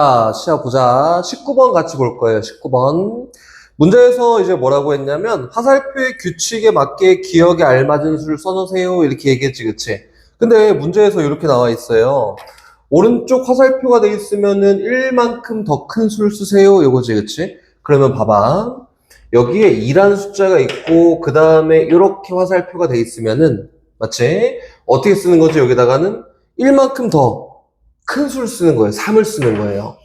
자, 시작 보자. 19번 같이 볼 거예요. 19번. 문제에서 이제 뭐라고 했냐면, 화살표의 규칙에 맞게 기억에 알맞은 수를 써놓으세요. 이렇게 얘기했지, 그치? 근데 문제에서 이렇게 나와 있어요. 오른쪽 화살표가 돼 있으면은 1만큼 더 큰 수를 쓰세요. 이거지, 그치? 그러면 봐봐. 여기에 2라는 숫자가 있고, 그 다음에 이렇게 화살표가 돼 있으면은, 맞지? 어떻게 쓰는 거지? 여기다가는 1만큼 더 큰 수를 쓰는 거예요. 3을 쓰는 거예요.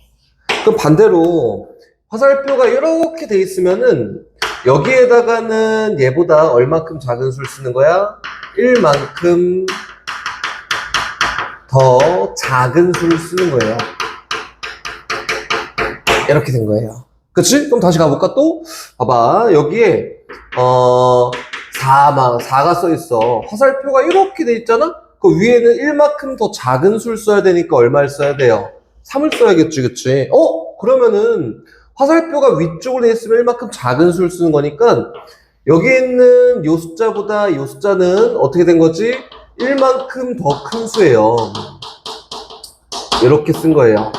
그럼 반대로 화살표가 이렇게 돼 있으면은 여기에다가는 얘보다 얼마큼 작은 수를 쓰는 거야? 1만큼 더 작은 수를 쓰는 거예요. 이렇게 된 거예요. 그치? 그럼 다시 가볼까 또? 봐봐. 여기에 4가 써 있어. 화살표가 이렇게 돼 있잖아? 그 위에는 1만큼 더 작은 수를 써야 되니까 얼마를 써야 돼요? 3을 써야겠지, 그치? 그러면은 화살표가 위쪽으로 돼 있으면 1만큼 작은 수를 쓰는 거니까 여기 있는 요 숫자보다 요 숫자는 어떻게 된 거지? 1만큼 더 큰 수예요. 이렇게 쓴 거예요.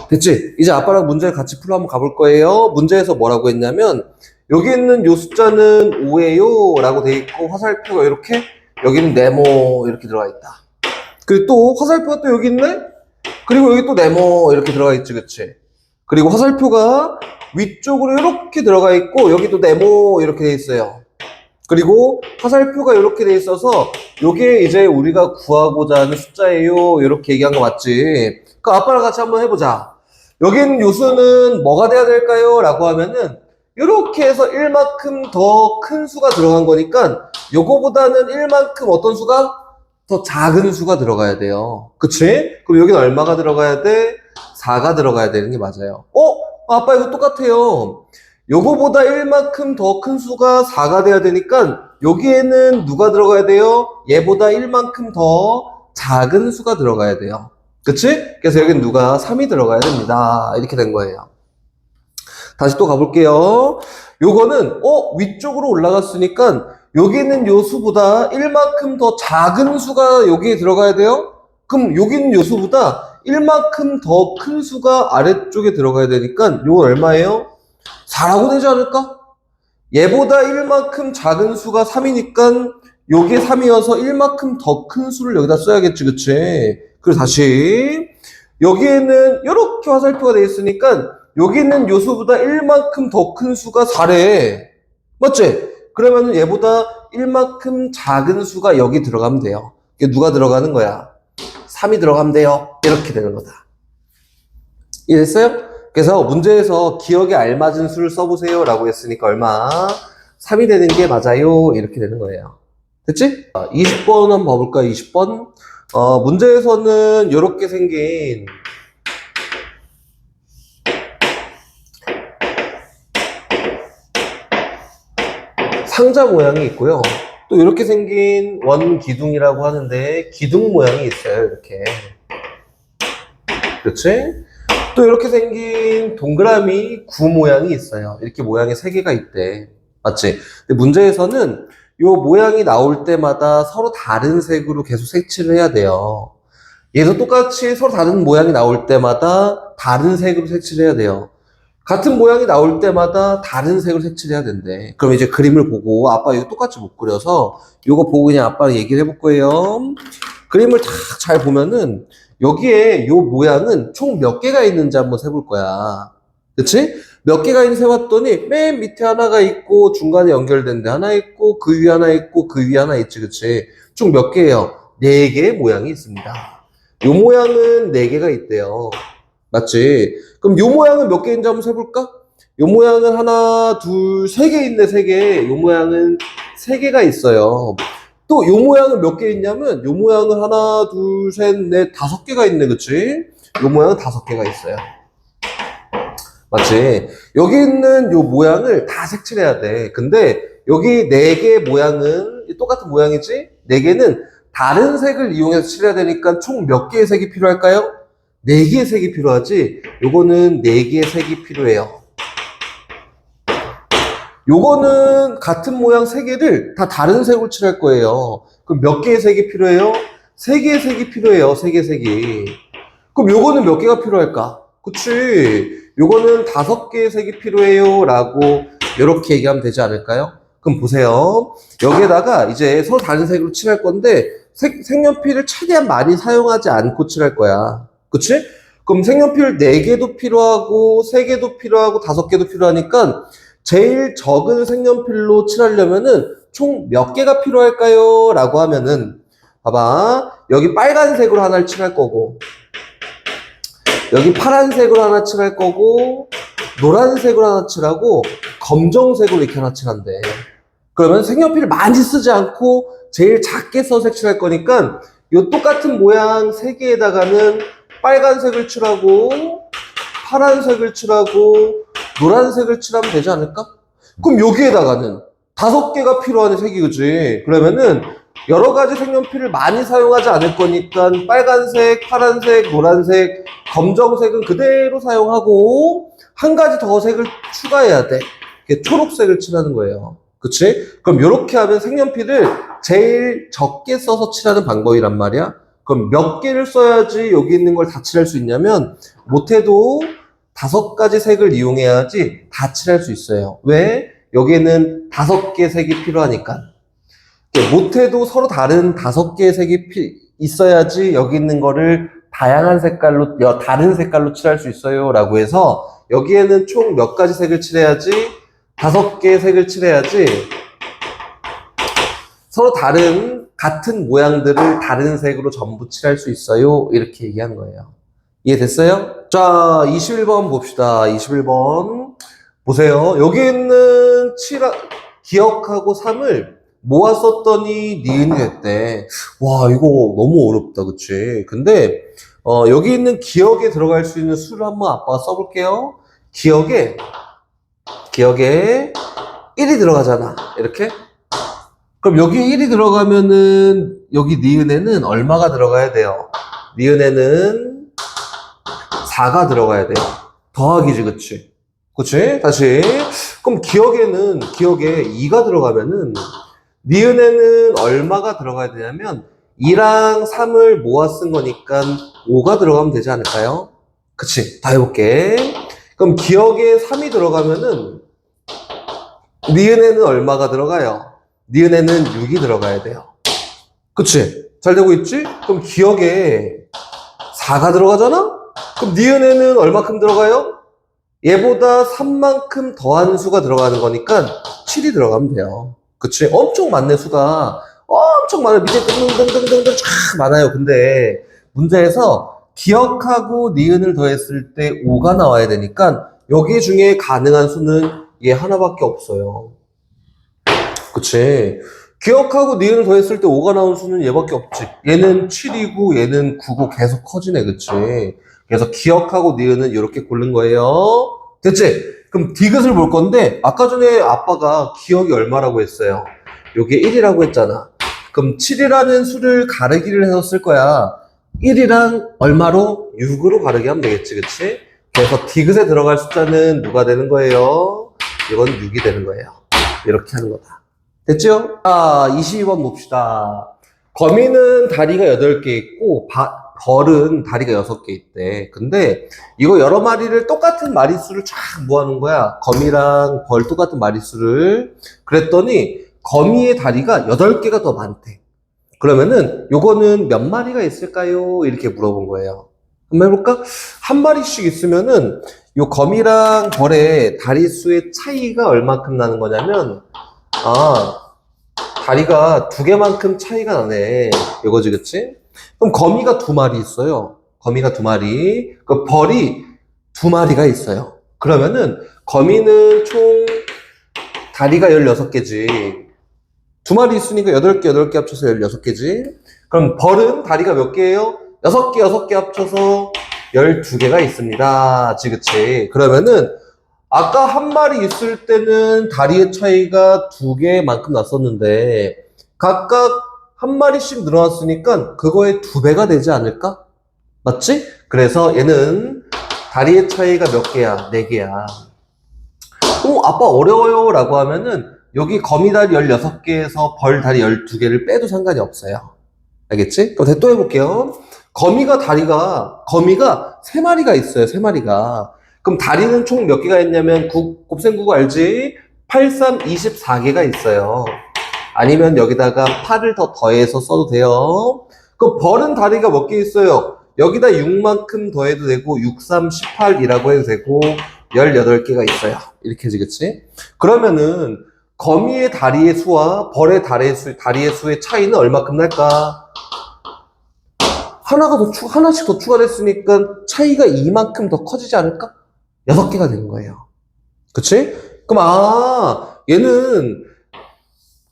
됐지? 이제 아빠랑 문제를 같이 풀어 한번 가볼 거예요. 문제에서 뭐라고 했냐면 여기 있는 요 숫자는 5예요 라고 돼 있고 화살표가 이렇게 여기는 네모 이렇게 들어가 있다. 그리고 또 화살표가 또 여기 있네? 그리고 여기 또 네모 이렇게 들어가 있지, 그치? 그리고 화살표가 위쪽으로 이렇게 들어가 있고 여기도 네모 이렇게 돼 있어요. 그리고 화살표가 이렇게 돼 있어서 요게 이제 우리가 구하고자 하는 숫자예요 이렇게 얘기한 거 맞지? 그 아빠랑 같이 한번 해보자. 여기 있는 요수는 뭐가 돼야 될까요? 라고 하면은 이렇게 해서 1만큼 더 큰 수가 들어간 거니까 요거보다는 1만큼 어떤 수가? 더 작은 수가 들어가야 돼요. 그치? 그럼 여기는 얼마가 들어가야 돼? 4가 들어가야 되는 게 맞아요. 아빠 이거 똑같아요. 요거보다 1만큼 더 큰 수가 4가 돼야 되니까 여기에는 누가 들어가야 돼요? 얘보다 1만큼 더 작은 수가 들어가야 돼요. 그치? 그래서 여기는 누가 3이 들어가야 됩니다. 이렇게 된 거예요. 다시 또 가볼게요. 요거는 위쪽으로 올라갔으니까 여기 있는 요 수보다 1만큼 더 작은 수가 여기에 들어가야 돼요? 그럼 여기 있는 요 수보다 1만큼 더 큰 수가 아래쪽에 들어가야 되니까 요건 얼마예요? 4라고 되지 않을까? 얘보다 1만큼 작은 수가 3이니까 요게 3이어서 1만큼 더 큰 수를 여기다 써야겠지, 그치? 그리고 다시 여기에는 이렇게 화살표가 되어 있으니까 여기 있는 요수보다 1만큼 더 큰 수가 4래. 맞지? 그러면 얘보다 1만큼 작은 수가 여기 들어가면 돼요. 이게 누가 들어가는 거야? 3이 들어가면 돼요. 이렇게 되는 거다. 이해됐어요? 그래서 문제에서 기억에 알맞은 수를 써보세요 라고 했으니까 얼마? 3이 되는 게 맞아요. 이렇게 되는 거예요. 됐지? 20번 한번 봐볼까? 20번. 문제에서는 이렇게 생긴 상자 모양이 있고요. 또 이렇게 생긴 원기둥이라고 하는데 기둥 모양이 있어요. 이렇게. 그렇지? 또 이렇게 생긴 동그라미 구 모양이 있어요. 이렇게 모양이 3개가 있대. 맞지? 근데 문제에서는 이 모양이 나올 때마다 서로 다른 색으로 계속 색칠을 해야 돼요. 얘도 똑같이 서로 다른 모양이 나올 때마다 다른 색으로 색칠해야 돼요. 같은 모양이 나올 때마다 다른 색으로 색칠해야 된대. 그럼 이제 그림을 보고 아빠 이거 똑같이 못 그려서 이거 보고 그냥 아빠랑 얘기를 해볼 거예요. 그림을 다 잘 보면은 여기에 요 모양은 총 몇 개가 있는지 한번 세볼 거야. 그치? 몇 개가 있는지 세봤더니 맨 밑에 하나가 있고 중간에 연결된 데 하나 있고 그 위에 하나 있고 그 위에 하나 있지, 그치? 총 몇 개예요? 4개의 모양이 있습니다. 요 모양은 4개가 있대요. 맞지? 그럼 요 모양은 몇 개인지 한번 세볼까? 요 모양은 하나, 둘, 3개 있네, 3개. 요 모양은 3개가 있어요. 또 요 모양은 몇 개 있냐면 요 모양은 하나, 둘, 셋, 넷, 5개가 있네, 그치? 요 모양은 5개가 있어요. 맞지? 여기 있는 요 모양을 다 색칠해야 돼. 근데 여기 4개 모양은 똑같은 모양이지? 4개는 다른 색을 이용해서 칠해야 되니까 총 몇 개의 색이 필요할까요? 4개의 색이 필요하지. 요거는 4개의 색이 필요해요. 요거는 같은 모양 3개를 다 다른 색으로 칠할 거예요. 그럼 몇 개의 색이 필요해요? 3개의 색이 필요해요. 3개의 색이. 그럼 요거는 몇 개가 필요할까? 그치. 요거는 5개의 색이 필요해요. 라고 이렇게 얘기하면 되지 않을까요? 그럼 보세요. 여기에다가 이제 서로 다른 색으로 칠할 건데 색연필을 최대한 많이 사용하지 않고 칠할 거야. 그치? 그럼 색연필 4개도 필요하고 3개도 필요하고 5개도 필요하니까 제일 적은 색연필로 칠하려면은 총 몇 개가 필요할까요? 라고 하면은 봐봐. 여기 빨간색으로 하나를 칠할 거고 여기 파란색으로 하나 칠할 거고 노란색으로 하나 칠하고 검정색으로 이렇게 하나 칠한대. 그러면 색연필을 많이 쓰지 않고 제일 작게 써 색칠할 거니까 요 똑같은 모양 3개에다가는 빨간색을 칠하고 파란색을 칠하고 노란색을 칠하면 되지 않을까? 그럼 여기에다가는 5개가 필요한 색이 그지? 그러면은 여러 가지 색연필을 많이 사용하지 않을 거니까 빨간색, 파란색, 노란색, 검정색은 그대로 사용하고 한 가지 더 색을 추가해야 돼. 이게 초록색을 칠하는 거예요. 그치? 그럼 이렇게 하면 색연필을 제일 적게 써서 칠하는 방법이란 말이야. 그럼 몇 개를 써야지 여기 있는 걸 다 칠할 수 있냐면 못해도 5가지 색을 이용해야지 다 칠할 수 있어요. 왜? 여기에는 5개 색이 필요하니까. 못해도 서로 다른 5개의 색이 있어야지 여기 있는 거를 다양한 색깔로, 다른 색깔로 칠할 수 있어요. 라고 해서 여기에는 총 몇 가지 색을 칠해야지 5개의 색을 칠해야지 서로 다른 같은 모양들을 다른 색으로 전부 칠할 수 있어요. 이렇게 얘기하는 거예요. 이해됐어요? 자, 21번 봅시다. 21번. 보세요. 여기 있는 기억하고 3을 모아 썼더니 니은이 됐대. 와, 이거 너무 어렵다. 그치? 근데, 여기 있는 기억에 들어갈 수 있는 수를 한번 아빠가 써볼게요. 기억에 1이 들어가잖아. 이렇게. 그럼 여기 1이 들어가면은, 여기 니은에는 얼마가 들어가야 돼요? 니은에는 4가 들어가야 돼요. 더하기지, 그치? 그치? 다시. 그럼 기억에 2가 들어가면은, 니은에는 얼마가 들어가야 되냐면 2랑 3을 모아 쓴 거니까 5가 들어가면 되지 않을까요? 그치? 다 해볼게. 그럼 기억에 3이 들어가면은 니은에는 얼마가 들어가요? 니은에는 6이 들어가야 돼요. 그치? 잘 되고 있지? 그럼 기억에 4가 들어가잖아? 그럼 니은에는 얼마큼 들어가요? 얘보다 3만큼 더한 수가 들어가는 거니까 7이 들어가면 돼요. 그치? 엄청 많네, 수가. 엄청 많아요. 밑에 등등등등등 쫙 많아요. 근데 문제에서 기억하고 니은을 더했을 때 5가 나와야 되니까 여기 중에 가능한 수는 얘 하나밖에 없어요. 그치? 기억하고 니은을 더했을 때 5가 나온 수는 얘밖에 없지. 얘는 7이고 얘는 9고 계속 커지네. 그치? 그래서 기억하고 니은은 이렇게 고른 거예요. 됐지? 그럼 디귿을 볼 건데 아까 전에 아빠가 기억이 얼마라고 했어요? 요게 1이라고 했잖아. 그럼 7이라는 수를 가르기를 해서 쓸 거야. 1이랑 얼마로? 6으로 가르기 하면 되겠지, 그치? 그래서 디귿에 들어갈 숫자는 누가 되는 거예요? 이건 6이 되는 거예요. 이렇게 하는 거다. 됐죠? 자, 22번 봅시다. 거미는 다리가 8개 있고 벌은 다리가 6개 있대. 근데 이거 여러 마리를 똑같은 마리수를 쫙 모아놓은 거야. 거미랑 벌 똑같은 마리수를. 그랬더니 거미의 다리가 8개가 더 많대. 그러면은 요거는 몇 마리가 있을까요? 이렇게 물어본 거예요. 한번 해볼까? 한 마리씩 있으면은 요 거미랑 벌의 다리 수의 차이가 얼마큼 나는 거냐면 다리가 2개만큼 차이가 나네. 이거지, 그치? 그럼 거미가 2마리 있어요. 거미가 2마리. 그 벌이 2마리가 있어요. 그러면은 거미는 총 다리가 16개지. 2마리 있으니까 8개 합쳐서 16개지. 그럼 벌은 다리가 몇 개예요? 6개 합쳐서 12개가 있습니다. 그치? 그러면은 아까 한 마리 있을 때는 다리의 차이가 2개만큼 났었는데 각각 한 마리씩 늘어났으니까 그거의 2배가 되지 않을까? 맞지? 그래서 얘는 다리의 차이가 몇 개야? 4개야. 아빠 어려워요 라고 하면은 여기 거미 다리 16개에서 벌 다리 12개를 빼도 상관이 없어요. 알겠지? 그럼 또 해볼게요. 거미가 3마리가 있어요, 3마리가. 그럼 다리는 총 몇 개가 있냐면, 곱셈9구 알지? 8, 3, 24개가 있어요. 아니면 여기다가 8을 더 더해서 써도 돼요. 그럼 벌은 다리가 몇 개 있어요? 여기다 6만큼 더해도 되고, 6, 3, 18이라고 해도 되고, 18개가 있어요. 이렇게 해지겠지? 그러면은, 거미의 다리의 수와 벌의 다리의 수의 차이는 얼마큼 날까? 하나씩 더 추가됐으니까 차이가 이만큼 더 커지지 않을까? 6개가 되는 거예요. 그치? 그럼, 얘는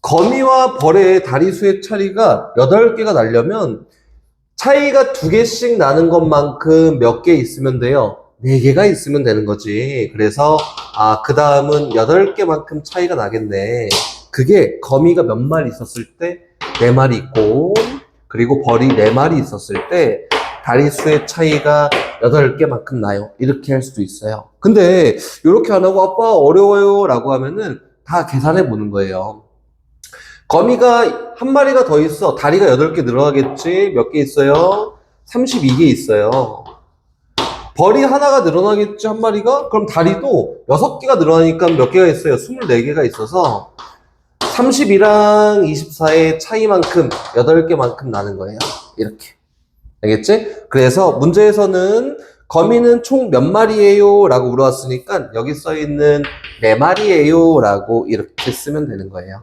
거미와 벌의 다리 수의 차이가 8개가 나려면 차이가 2개씩 나는 것만큼 몇 개 있으면 돼요? 4개가 있으면 되는 거지. 그래서, 그 다음은 8개만큼 차이가 나겠네. 그게 거미가 몇 마리 있었을 때 4마리 있고, 그리고 벌이 4마리 있었을 때 다리 수의 차이가 8개만큼 나요. 이렇게 할 수도 있어요. 근데 이렇게 안 하고 아빠 어려워요 라고 하면은 다 계산해 보는 거예요. 거미가 한 마리가 더 있어. 다리가 8개 늘어나겠지. 몇 개 있어요? 32개 있어요. 벌이 하나가 늘어나겠지, 한 마리가? 그럼 다리도 6개가 늘어나니까 몇 개가 있어요? 24개가 있어서 32랑 24의 차이만큼 8개만큼 나는 거예요. 이렇게. 알겠지? 그래서 문제에서는 거미는 총 몇 마리예요? 라고 물어봤으니까 여기 써있는 4마리예요? 라고 이렇게 쓰면 되는 거예요.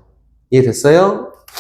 이해됐어요?